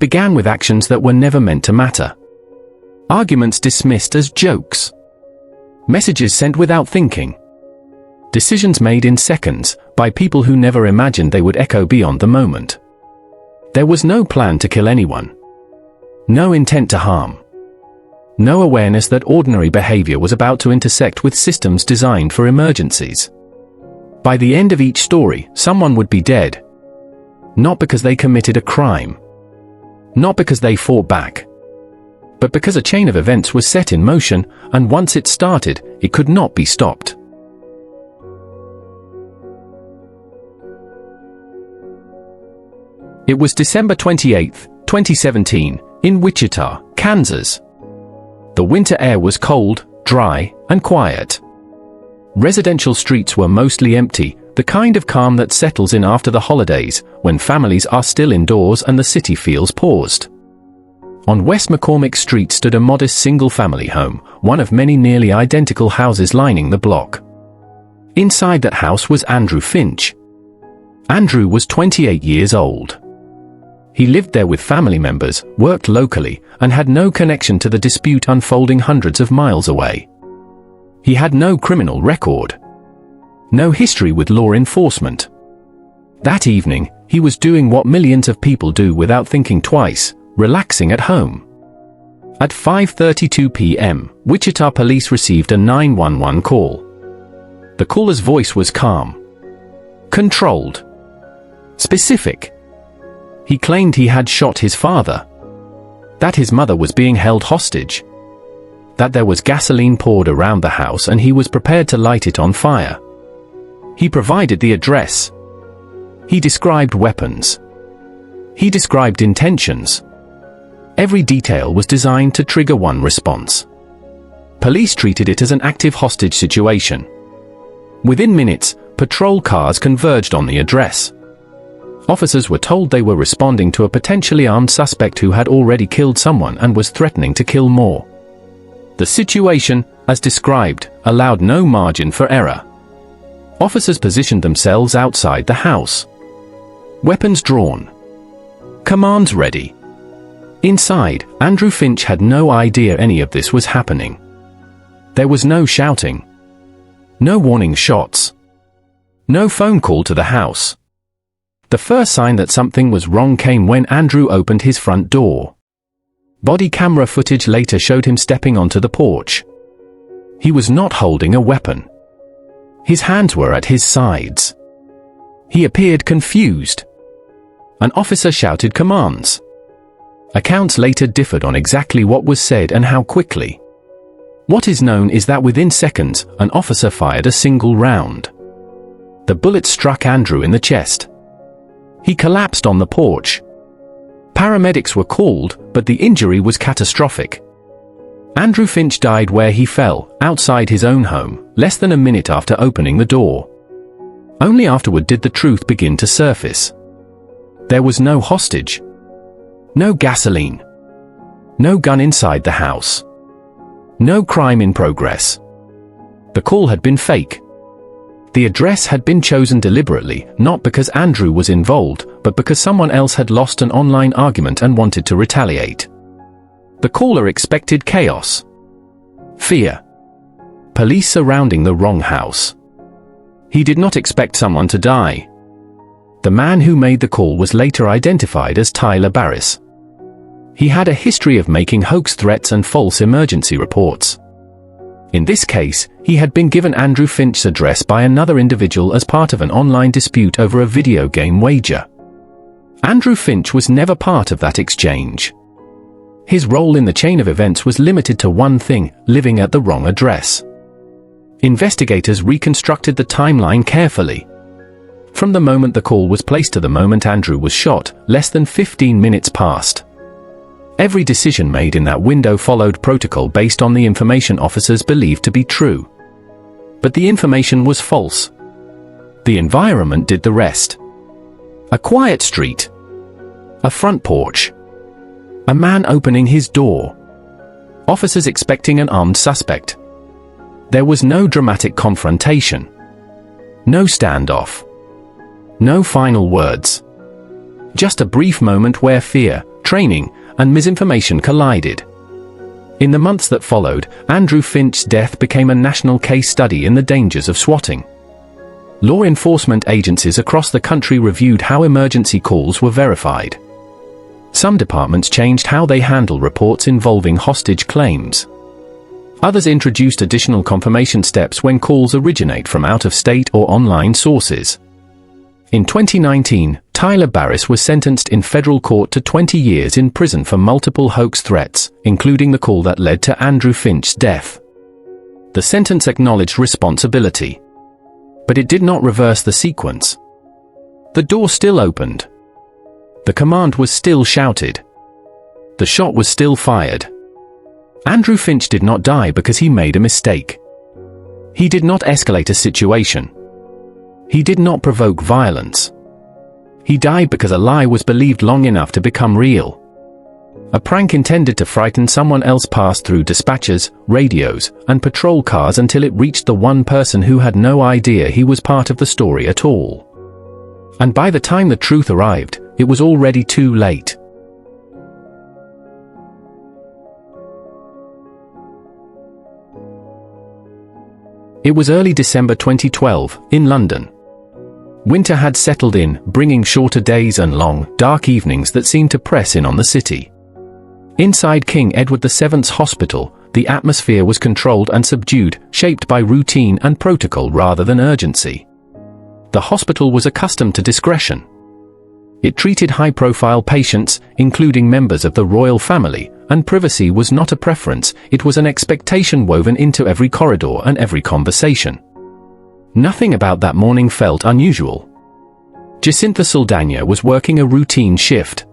began with actions that were never meant to matter. Arguments dismissed as jokes. Messages sent without thinking. Decisions made in seconds, by people who never imagined they would echo beyond the moment. There was no plan to kill anyone. No intent to harm. No awareness that ordinary behavior was about to intersect with systems designed for emergencies. By the end of each story, someone would be dead. Not because they committed a crime. Not because they fought back. But because a chain of events was set in motion, and once it started, it could not be stopped. It was December 28, 2017, in Wichita, Kansas. The winter air was cold, dry, and quiet. Residential streets were mostly empty, the kind of calm that settles in after the holidays, when families are still indoors and the city feels paused. On West McCormick Street stood a modest single-family home, one of many nearly identical houses lining the block. Inside that house was Andrew Finch. Andrew was 28 years old. He lived there with family members, worked locally, and had no connection to the dispute unfolding hundreds of miles away. He had no criminal record. No history with law enforcement. That evening, he was doing what millions of people do without thinking twice, relaxing at home. At 5:32 p.m., Wichita police received a 911 call. The caller's voice was calm. Controlled. Specific. He claimed he had shot his father. That his mother was being held hostage. That there was gasoline poured around the house and he was prepared to light it on fire. He provided the address. He described weapons. He described intentions. Every detail was designed to trigger one response. Police treated it as an active hostage situation. Within minutes, patrol cars converged on the address. Officers were told they were responding to a potentially armed suspect who had already killed someone and was threatening to kill more. The situation, as described, allowed no margin for error. Officers positioned themselves outside the house. Weapons drawn. Commands ready. Inside, Andrew Finch had no idea any of this was happening. There was no shouting. No warning shots. No phone call to the house. The first sign that something was wrong came when Andrew opened his front door. Body camera footage later showed him stepping onto the porch. He was not holding a weapon. His hands were at his sides. He appeared confused. An officer shouted commands. Accounts later differed on exactly what was said and how quickly. What is known is that within seconds, an officer fired a single round. The bullet struck Andrew in the chest. He collapsed on the porch. Paramedics were called, but the injury was catastrophic. Andrew Finch died where he fell, outside his own home, less than a minute after opening the door. Only afterward did the truth begin to surface. There was no hostage. No gasoline. No gun inside the house. No crime in progress. The call had been fake. The address had been chosen deliberately, not because Andrew was involved, but because someone else had lost an online argument and wanted to retaliate. The caller expected chaos. Fear. Police surrounding the wrong house. He did not expect someone to die. The man who made the call was later identified as Tyler Barris. He had a history of making hoax threats and false emergency reports. In this case, he had been given Andrew Finch's address by another individual as part of an online dispute over a video game wager. Andrew Finch was never part of that exchange. His role in the chain of events was limited to one thing: living at the wrong address. Investigators reconstructed the timeline carefully. From the moment the call was placed to the moment Andrew was shot, less than 15 minutes passed. Every decision made in that window followed protocol based on the information officers believed to be true. But the information was false. The environment did the rest. A quiet street. A front porch. A man opening his door. Officers expecting an armed suspect. There was no dramatic confrontation. No standoff. No final words. Just a brief moment where fear, training, and misinformation collided. In the months that followed, Andrew Finch's death became a national case study in the dangers of swatting. Law enforcement agencies across the country reviewed how emergency calls were verified. Some departments changed how they handle reports involving hostage claims. Others introduced additional confirmation steps when calls originate from out-of-state or online sources. In 2019, Tyler Barris was sentenced in federal court to 20 years in prison for multiple hoax threats, including the call that led to Andrew Finch's death. The sentence acknowledged responsibility. But it did not reverse the sequence. The door still opened. The command was still shouted. The shot was still fired. Andrew Finch did not die because he made a mistake. He did not escalate a situation. He did not provoke violence. He died because a lie was believed long enough to become real. A prank intended to frighten someone else passed through dispatchers, radios, and patrol cars until it reached the one person who had no idea he was part of the story at all. And by the time the truth arrived, it was already too late. It was early December 2012, in London. Winter had settled in, bringing shorter days and long, dark evenings that seemed to press in on the city. Inside King Edward VII's hospital, the atmosphere was controlled and subdued, shaped by routine and protocol rather than urgency. The hospital was accustomed to discretion. It treated high-profile patients, including members of the royal family, and privacy was not a preference, it was an expectation woven into every corridor and every conversation. Nothing about that morning felt unusual. Jacinta Saldana was working a routine shift.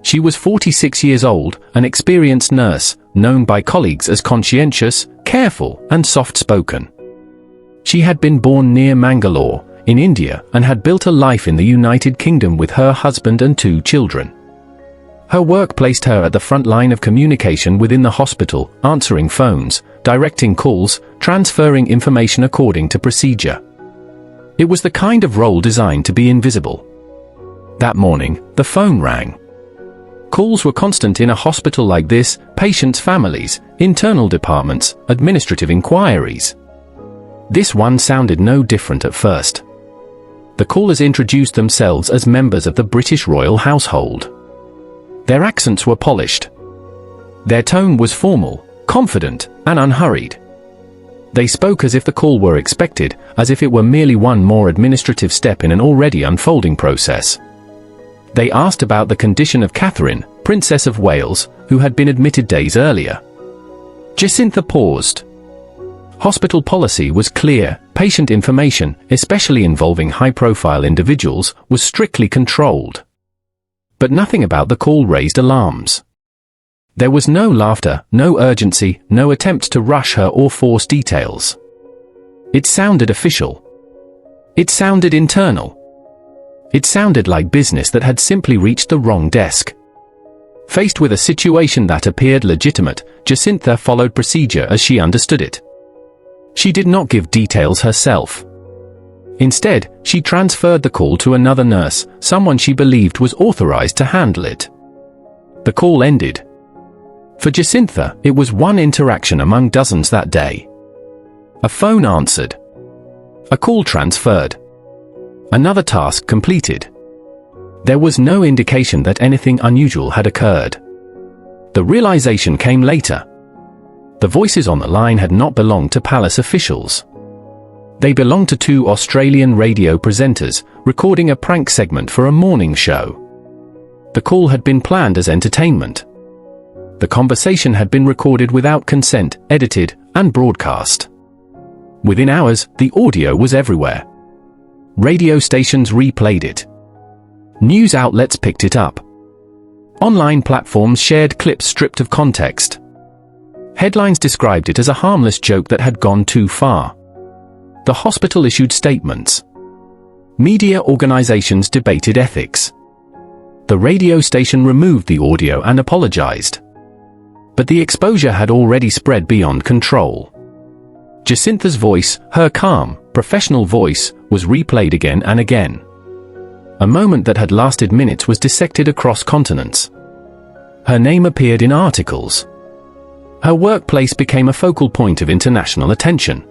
She was 46 years old, an experienced nurse, known by colleagues as conscientious, careful, and soft-spoken. She had been born near Mangalore, in India, and had built a life in the United Kingdom with her husband and 2 children. Her work placed her at the front line of communication within the hospital, answering phones, directing calls, transferring information according to procedure. It was the kind of role designed to be invisible. That morning, the phone rang. Calls were constant in a hospital like this: patients' families, internal departments, administrative inquiries. This one sounded no different at first. The callers introduced themselves as members of the British royal household. Their accents were polished. Their tone was formal, confident, and unhurried. They spoke as if the call were expected, as if it were merely one more administrative step in an already unfolding process. They asked about the condition of Catherine, Princess of Wales, who had been admitted days earlier. Jacinta paused. Hospital policy was clear: patient information, especially involving high-profile individuals, was strictly controlled. But nothing about the call raised alarms. There was no laughter, no urgency, no attempt to rush her or force details. It sounded official. It sounded internal. It sounded like business that had simply reached the wrong desk. Faced with a situation that appeared legitimate, Jacinta followed procedure as she understood it. She did not give details herself. Instead, she transferred the call to another nurse, someone she believed was authorized to handle it. The call ended. For Jacinta, it was one interaction among dozens that day. A phone answered. A call transferred. Another task completed. There was no indication that anything unusual had occurred. The realization came later. The voices on the line had not belonged to palace officials. They belonged to 2 Australian radio presenters, recording a prank segment for a morning show. The call had been planned as entertainment. The conversation had been recorded without consent, edited, and broadcast. Within hours, the audio was everywhere. Radio stations replayed it. News outlets picked it up. Online platforms shared clips stripped of context. Headlines described it as a harmless joke that had gone too far. The hospital issued statements. Media organizations debated ethics. The radio station removed the audio and apologized. But the exposure had already spread beyond control. Jacinta's voice, her calm, professional voice, was replayed again and again. A moment that had lasted minutes was dissected across continents. Her name appeared in articles. Her workplace became a focal point of international attention.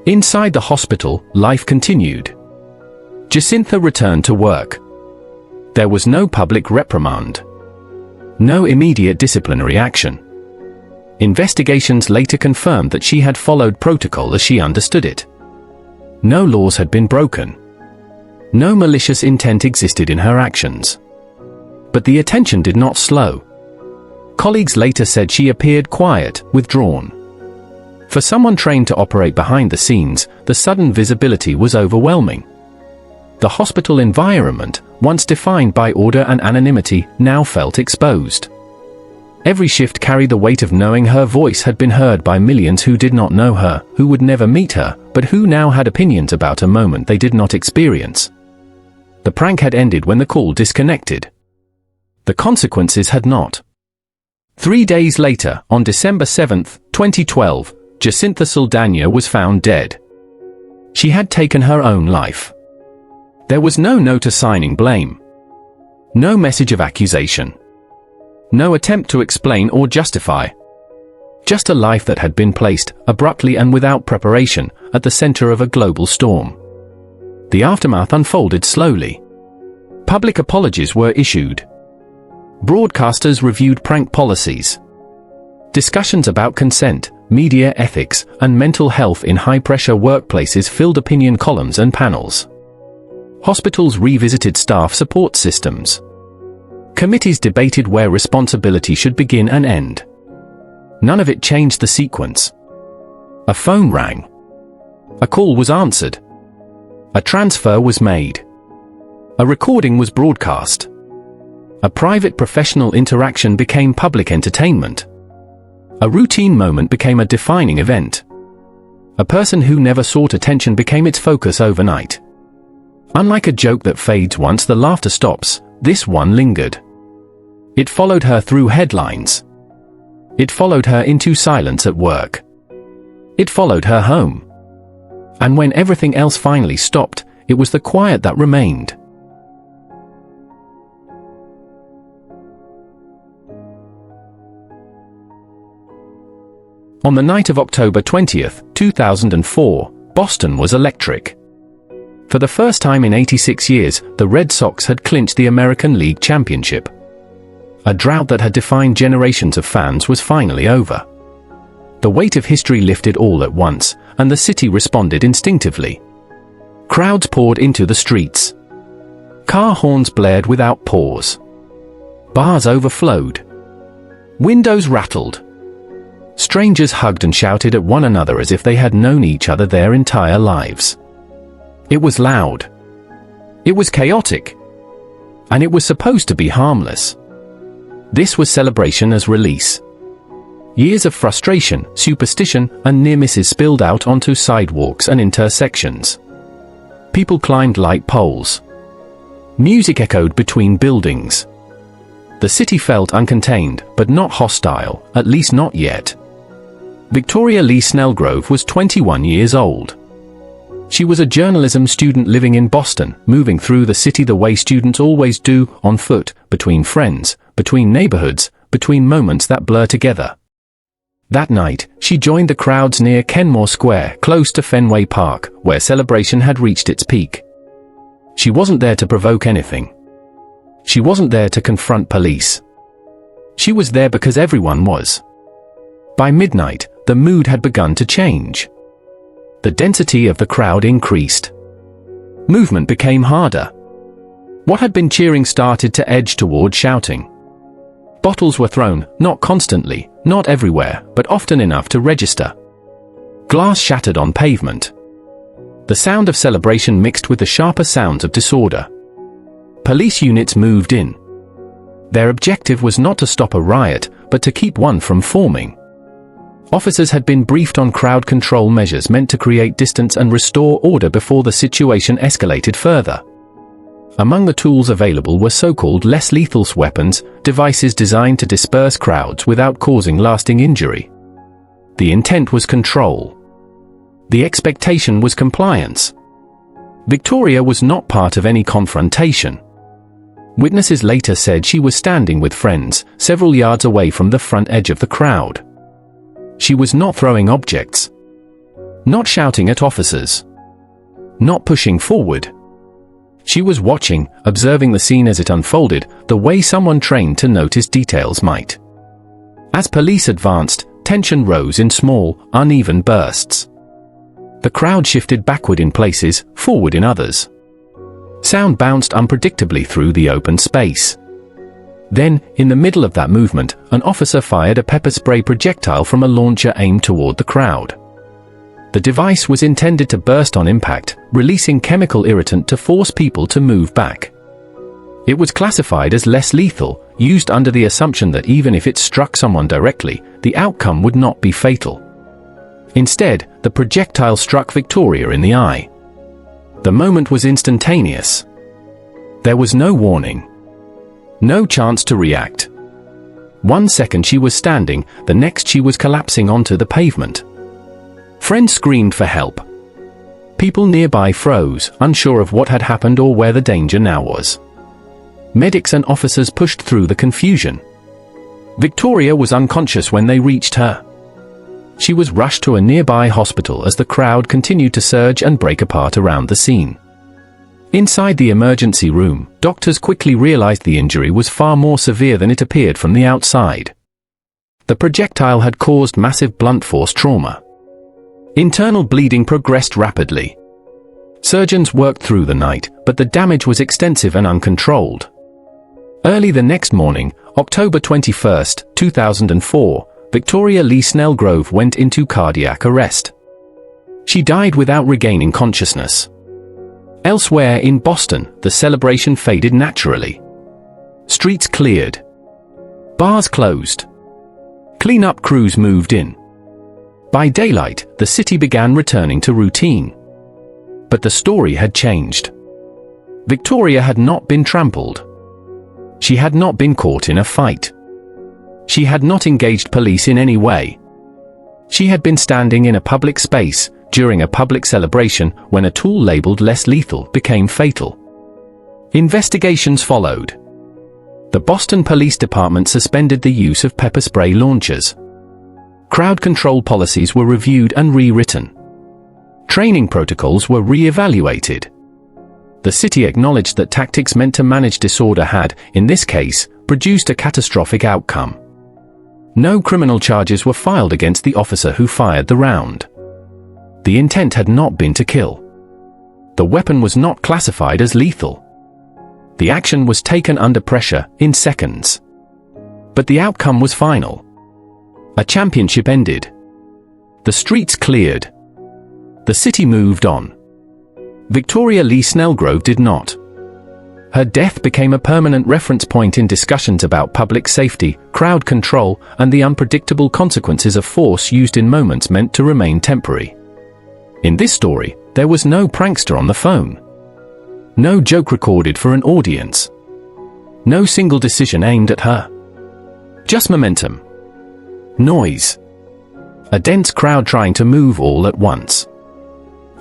Inside the hospital, life continued. Jacinta returned to work. There was no public reprimand. No immediate disciplinary action. Investigations later confirmed that she had followed protocol as she understood it. No laws had been broken. No malicious intent existed in her actions. But the attention did not slow. Colleagues later said she appeared quiet, withdrawn. For someone trained to operate behind the scenes, the sudden visibility was overwhelming. The hospital environment, once defined by order and anonymity, now felt exposed. Every shift carried the weight of knowing her voice had been heard by millions who did not know her, who would never meet her, but who now had opinions about a moment they did not experience. The prank had ended when the call disconnected. The consequences had not. 3 days later, on December 7, 2012, Jacinta Saldana was found dead. She had taken her own life. There was no note assigning blame. No message of accusation. No attempt to explain or justify. Just a life that had been placed, abruptly and without preparation, at the center of a global storm. The aftermath unfolded slowly. Public apologies were issued. Broadcasters reviewed prank policies. Discussions about consent, media ethics, and mental health in high-pressure workplaces filled opinion columns and panels. Hospitals revisited staff support systems. Committees debated where responsibility should begin and end. None of it changed the sequence. A phone rang. A call was answered. A transfer was made. A recording was broadcast. A private professional interaction became public entertainment. A routine moment became a defining event. A person who never sought attention became its focus overnight. Unlike a joke that fades once the laughter stops, this one lingered. It followed her through headlines. It followed her into silence at work. It followed her home. And when everything else finally stopped, it was the quiet that remained. On the night of October 20, 2004, Boston was electric. For the first time in 86 years, the Red Sox had clinched the American League Championship. A drought that had defined generations of fans was finally over. The weight of history lifted all at once, and the city responded instinctively. Crowds poured into the streets. Car horns blared without pause. Bars overflowed. Windows rattled. Strangers hugged and shouted at one another as if they had known each other their entire lives. It was loud. It was chaotic. And it was supposed to be harmless. This was celebration as release. Years of frustration, superstition, and near misses spilled out onto sidewalks and intersections. People climbed light poles. Music echoed between buildings. The city felt uncontained, but not hostile, at least not yet. Victoria Lee Snellgrove was 21 years old. She was a journalism student living in Boston, moving through the city the way students always do, on foot, between friends, between neighborhoods, between moments that blur together. That night, she joined the crowds near Kenmore Square, close to Fenway Park, where celebration had reached its peak. She wasn't there to provoke anything. She wasn't there to confront police. She was there because everyone was. By midnight, the mood had begun to change. The density of the crowd increased. Movement became harder. What had been cheering started to edge toward shouting. Bottles were thrown, not constantly, not everywhere, but often enough to register. Glass shattered on pavement. The sound of celebration mixed with the sharper sounds of disorder. Police units moved in. Their objective was not to stop a riot, but to keep one from forming. Officers had been briefed on crowd control measures meant to create distance and restore order before the situation escalated further. Among the tools available were so-called less lethal weapons, devices designed to disperse crowds without causing lasting injury. The intent was control. The expectation was compliance. Victoria was not part of any confrontation. Witnesses later said she was standing with friends, several yards away from the front edge of the crowd. She was not throwing objects, not shouting at officers, not pushing forward. She was watching, observing the scene as it unfolded, the way someone trained to notice details might. As police advanced, tension rose in small, uneven bursts. The crowd shifted backward in places, forward in others. Sound bounced unpredictably through the open space. Then, in the middle of that movement, an officer fired a pepper spray projectile from a launcher aimed toward the crowd. The device was intended to burst on impact, releasing chemical irritant to force people to move back. It was classified as less lethal, used under the assumption that even if it struck someone directly, the outcome would not be fatal. Instead, the projectile struck Victoria in the eye. The moment was instantaneous. There was no warning, no chance to react. 1 second she was standing, the next she was collapsing onto the pavement. Friends screamed for help. People nearby froze, unsure of what had happened or where the danger now was. Medics and officers pushed through the confusion. Victoria was unconscious when they reached her. She was rushed to a nearby hospital as the crowd continued to surge and break apart around the scene. Inside the emergency room, doctors quickly realized the injury was far more severe than it appeared from the outside. The projectile had caused massive blunt force trauma. Internal bleeding progressed rapidly. Surgeons worked through the night, but the damage was extensive and uncontrolled. Early the next morning, October 21, 2004, Victoria Lee Snellgrove went into cardiac arrest. She died without regaining consciousness. Elsewhere in Boston, the celebration faded naturally. Streets cleared. Bars closed. Cleanup crews moved in. By daylight, the city began returning to routine. But the story had changed. Victoria had not been trampled. She had not been caught in a fight. She had not engaged police in any way. She had been standing in a public space, during a public celebration, when a tool labeled less lethal became fatal. Investigations followed. The Boston Police Department suspended the use of pepper spray launchers. Crowd control policies were reviewed and rewritten. Training protocols were re-evaluated. The city acknowledged that tactics meant to manage disorder had, in this case, produced a catastrophic outcome. No criminal charges were filed against the officer who fired the round. The intent had not been to kill. The weapon was not classified as lethal. The action was taken under pressure, in seconds. But the outcome was final. A championship ended. The streets cleared. The city moved on. Victoria Lee Snellgrove did not. Her death became a permanent reference point in discussions about public safety, crowd control, and the unpredictable consequences of force used in moments meant to remain temporary. In this story, there was no prankster on the phone. No joke recorded for an audience. No single decision aimed at her. Just momentum. Noise. A dense crowd trying to move all at once.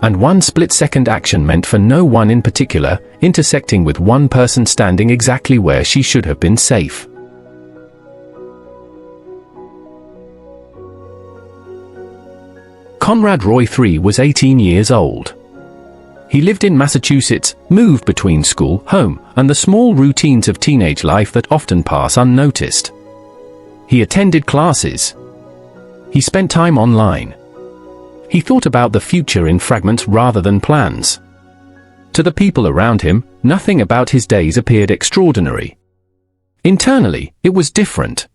And one split-second action meant for no one in particular, intersecting with one person standing exactly where she should have been safe. Conrad Roy III was 18 years old. He lived in Massachusetts, moved between school, home, and the small routines of teenage life that often pass unnoticed. He attended classes. He spent time online. He thought about the future in fragments rather than plans. To the people around him, nothing about his days appeared extraordinary. Internally, it was different.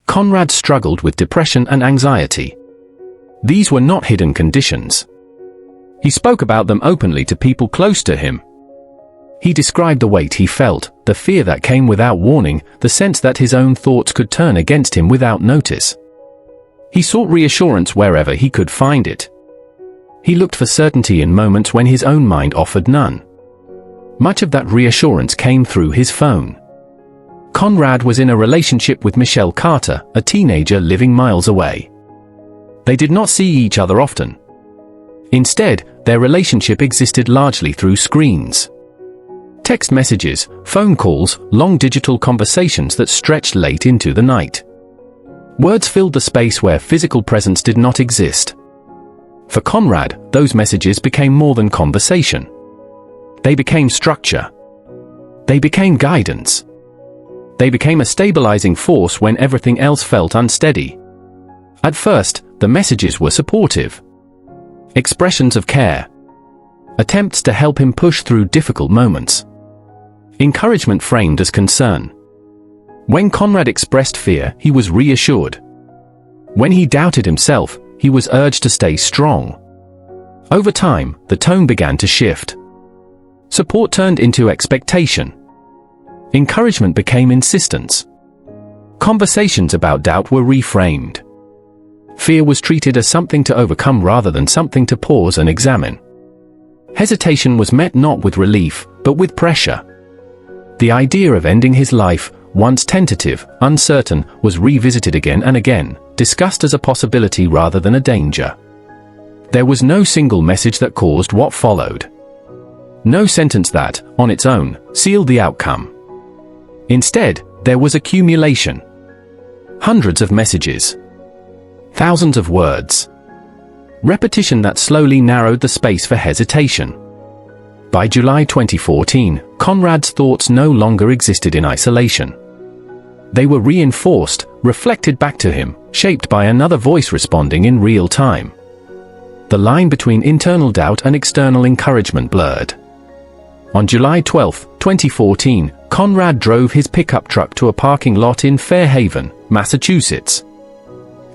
Conrad struggled with depression and anxiety. These were not hidden conditions. He spoke about them openly to people close to him. He described the weight he felt, the fear that came without warning, the sense that his own thoughts could turn against him without notice. He sought reassurance wherever he could find it. He looked for certainty in moments when his own mind offered none. Much of that reassurance came through his phone. Conrad was in a relationship with Michelle Carter, a teenager living miles away. They did not see each other often. Instead, their relationship existed largely through screens. Text messages, phone calls, long digital conversations that stretched late into the night. Words filled the space where physical presence did not exist. For Conrad, those messages became more than conversation. They became structure. They became guidance. They became a stabilizing force when everything else felt unsteady. At first, the messages were supportive. Expressions of care. Attempts to help him push through difficult moments. Encouragement framed as concern. When Conrad expressed fear, he was reassured. When he doubted himself, he was urged to stay strong. Over time, the tone began to shift. Support turned into expectation. Encouragement became insistence. Conversations about doubt were reframed. Fear was treated as something to overcome rather than something to pause and examine. Hesitation was met not with relief, but with pressure. The idea of ending his life, once tentative, uncertain, was revisited again and again, discussed as a possibility rather than a danger. There was no single message that caused what followed. No sentence that, on its own, sealed the outcome. Instead, there was accumulation. Hundreds of messages. Thousands of words. Repetition that slowly narrowed the space for hesitation. By July 2014, Conrad's thoughts no longer existed in isolation. They were reinforced, reflected back to him, shaped by another voice responding in real time. The line between internal doubt and external encouragement blurred. On July 12, 2014, Conrad drove his pickup truck to a parking lot in Fairhaven, Massachusetts.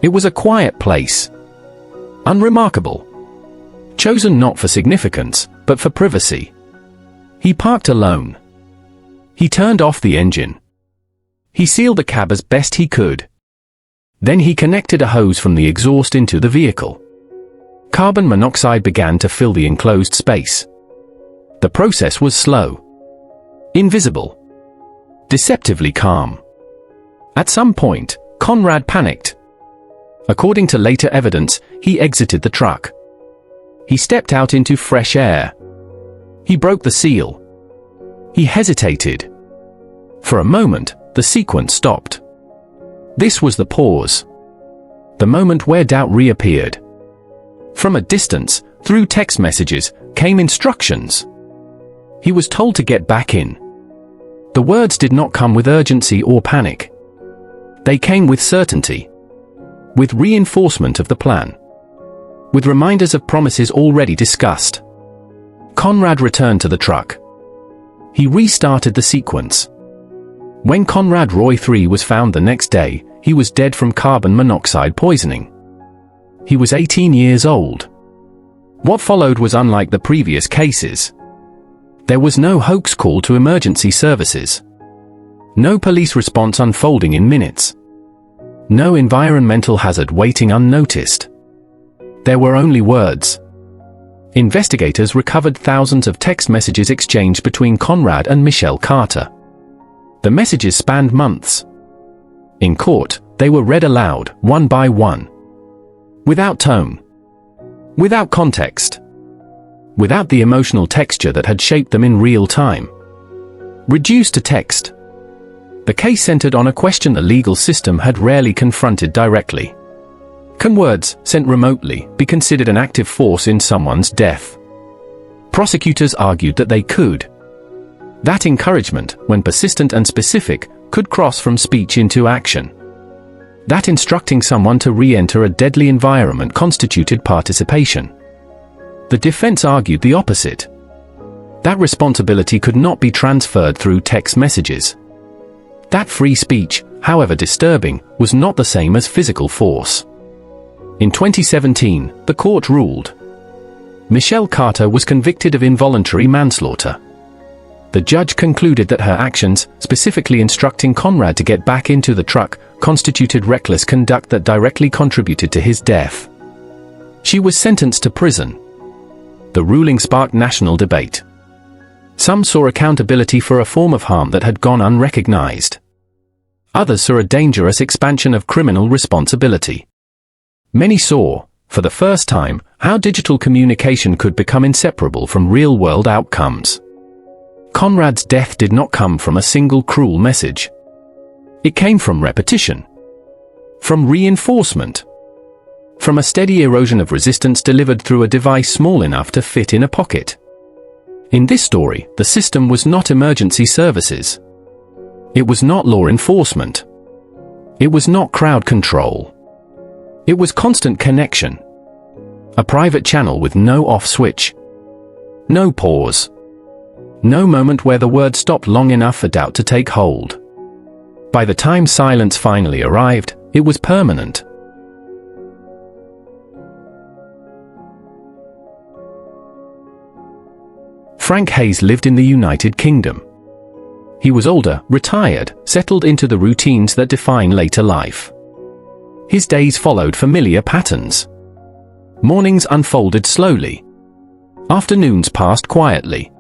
It was a quiet place. Unremarkable. Chosen not for significance, but for privacy. He parked alone. He turned off the engine. He sealed the cab as best he could. Then he connected a hose from the exhaust into the vehicle. Carbon monoxide began to fill the enclosed space. The process was slow. Invisible. Deceptively calm. At some point, Conrad panicked. According to later evidence, he exited the truck. He stepped out into fresh air. He broke the seal. He hesitated. For a moment, the sequence stopped. This was the pause. The moment where doubt reappeared. From a distance, through text messages, came instructions. He was told to get back in. The words did not come with urgency or panic. They came with certainty. With reinforcement of the plan. With reminders of promises already discussed. Conrad returned to the truck. He restarted the sequence. When Conrad Roy III was found the next day, he was dead from carbon monoxide poisoning. He was 18 years old. What followed was unlike the previous cases. There was no hoax call to emergency services. No police response unfolding in minutes. No environmental hazard waiting unnoticed. There were only words. Investigators recovered thousands of text messages exchanged between Conrad and Michelle Carter. The messages spanned months. In court, they were read aloud, one by one. Without tone. Without context. Without the emotional texture that had shaped them in real time. Reduced to text. The case centered on a question the legal system had rarely confronted directly. Can words, sent remotely, be considered an active force in someone's death? Prosecutors argued that they could. That encouragement, when persistent and specific, could cross from speech into action. That instructing someone to re-enter a deadly environment constituted participation. The defense argued the opposite. That responsibility could not be transferred through text messages. That free speech, however disturbing, was not the same as physical force. In 2017, the court ruled. Michelle Carter was convicted of involuntary manslaughter. The judge concluded that her actions, specifically instructing Conrad to get back into the truck, constituted reckless conduct that directly contributed to his death. She was sentenced to prison. The ruling sparked national debate. Some saw accountability for a form of harm that had gone unrecognized. Others saw a dangerous expansion of criminal responsibility. Many saw, for the first time, how digital communication could become inseparable from real-world outcomes. Conrad's death did not come from a single cruel message. It came from repetition, from reinforcement, from a steady erosion of resistance delivered through a device small enough to fit in a pocket. In this story, the system was not emergency services. It was not law enforcement. It was not crowd control. It was constant connection. A private channel with no off switch. No pause. No moment where the word stopped long enough for doubt to take hold. By the time silence finally arrived, it was permanent. Frank Hayes lived in the United Kingdom. He was older, retired, settled into the routines that define later life. His days followed familiar patterns. Mornings unfolded slowly. Afternoons passed quietly.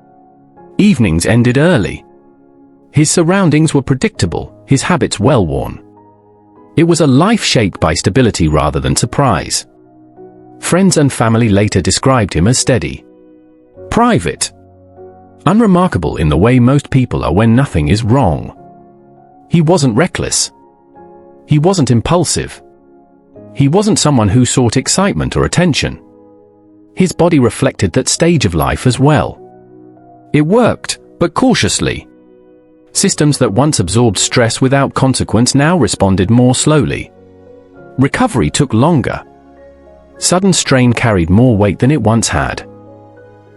Evenings ended early. His surroundings were predictable, his habits well-worn. It was a life shaped by stability rather than surprise. Friends and family later described him as steady, private, unremarkable in the way most people are when nothing is wrong. He wasn't reckless. He wasn't impulsive. He wasn't someone who sought excitement or attention. His body reflected that stage of life as well. It worked, but cautiously. Systems that once absorbed stress without consequence now responded more slowly. Recovery took longer. Sudden strain carried more weight than it once had.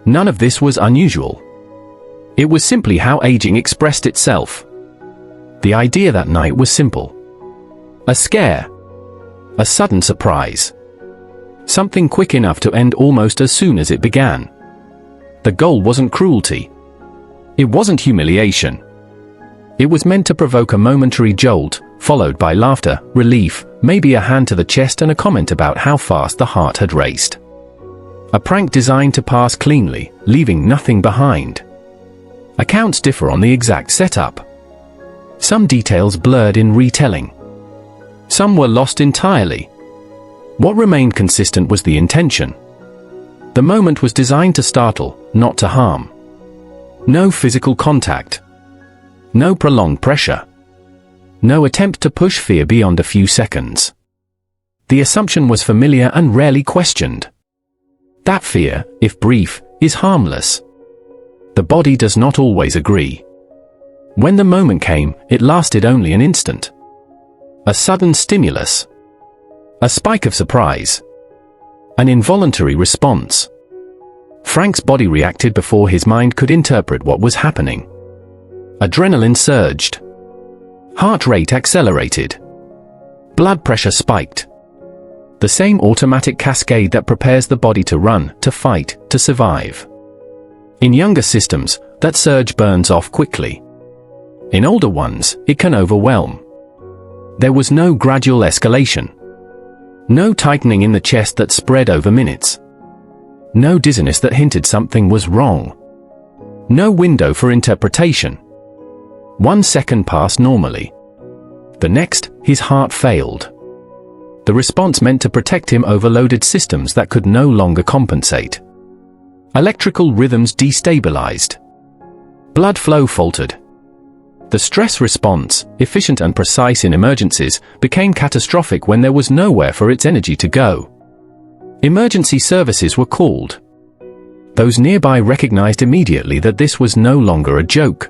None of this was unusual. It was simply how aging expressed itself. The idea that night was simple. A scare. A sudden surprise. Something quick enough to end almost as soon as it began. The goal wasn't cruelty. It wasn't humiliation. It was meant to provoke a momentary jolt, followed by laughter, relief, maybe a hand to the chest and a comment about how fast the heart had raced. A prank designed to pass cleanly, leaving nothing behind. Accounts differ on the exact setup. Some details blurred in retelling. Some were lost entirely. What remained consistent was the intention. The moment was designed to startle, not to harm. No physical contact. No prolonged pressure. No attempt to push fear beyond a few seconds. The assumption was familiar and rarely questioned. That fear, if brief, is harmless. The body does not always agree. When the moment came, it lasted only an instant. A sudden stimulus. A spike of surprise. An involuntary response. Frank's body reacted before his mind could interpret what was happening. Adrenaline surged. Heart rate accelerated. Blood pressure spiked. The same automatic cascade that prepares the body to run, to fight, to survive. In younger systems, that surge burns off quickly. In older ones, it can overwhelm. There was no gradual escalation. No tightening in the chest that spread over minutes. No dizziness that hinted something was wrong. No window for interpretation. 1 second passed normally. The next, his heart failed. The response meant to protect him overloaded systems that could no longer compensate. Electrical rhythms destabilized. Blood flow faltered. The stress response, efficient and precise in emergencies, became catastrophic when there was nowhere for its energy to go. Emergency services were called. Those nearby recognized immediately that this was no longer a joke.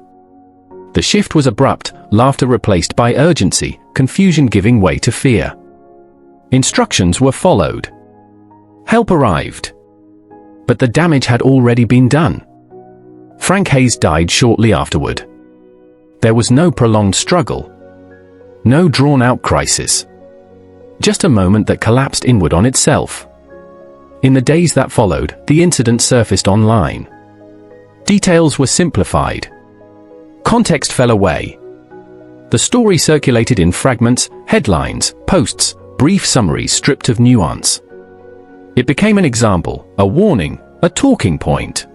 The shift was abrupt, laughter replaced by urgency, confusion giving way to fear. Instructions were followed. Help arrived. But the damage had already been done. Frank Hayes died shortly afterward. There was no prolonged struggle. No drawn-out crisis. Just a moment that collapsed inward on itself. In the days that followed, the incident surfaced online. Details were simplified. Context fell away. The story circulated in fragments, headlines, posts, brief summaries stripped of nuance. It became an example, a warning, a talking point.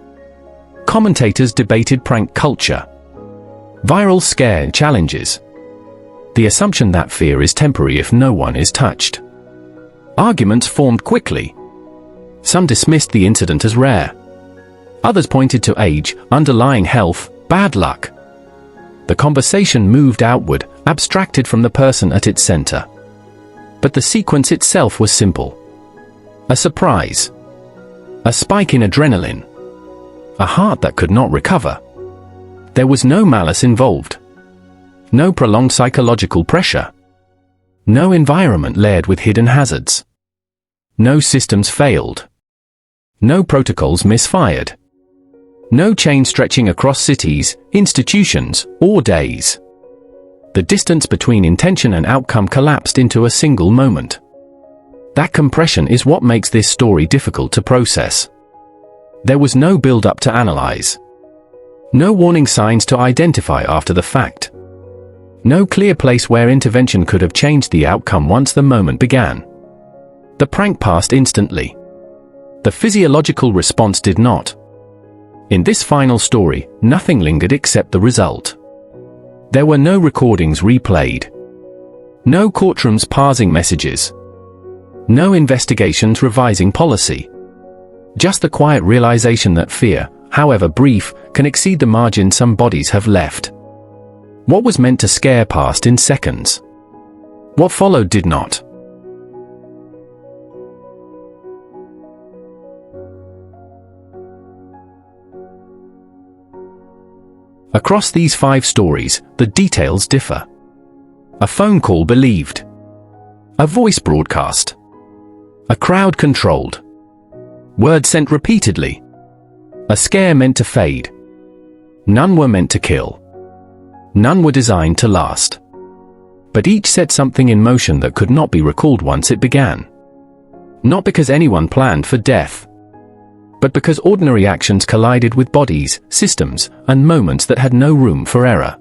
Commentators debated prank culture. Viral scare challenges. The assumption that fear is temporary if no one is touched. Arguments formed quickly. Some dismissed the incident as rare. Others pointed to age, underlying health, Bad luck. The conversation moved outward, abstracted from the person at its center. But the sequence itself was simple. A surprise. A spike in adrenaline. A heart that could not recover. There was no malice involved. No prolonged psychological pressure. No environment layered with hidden hazards. No systems failed. No protocols misfired. No chain stretching across cities, institutions, or days. The distance between intention and outcome collapsed into a single moment. That compression is what makes this story difficult to process. There was no build-up to analyze. No warning signs to identify after the fact. No clear place where intervention could have changed the outcome once the moment began. The prank passed instantly. The physiological response did not. In this final story, nothing lingered except the result. There were no recordings replayed. No courtrooms parsing messages. No investigations revising policy. Just the quiet realization that fear, however brief, can exceed the margin some bodies have left. What was meant to scare passed in seconds. What followed did not. Across these 5 stories, the details differ. A phone call believed. A voice broadcast. A crowd controlled. Words sent repeatedly. A scare meant to fade. None were meant to kill. None were designed to last. But each set something in motion that could not be recalled once it began. Not because anyone planned for death, but because ordinary actions collided with bodies, systems, and moments that had no room for error.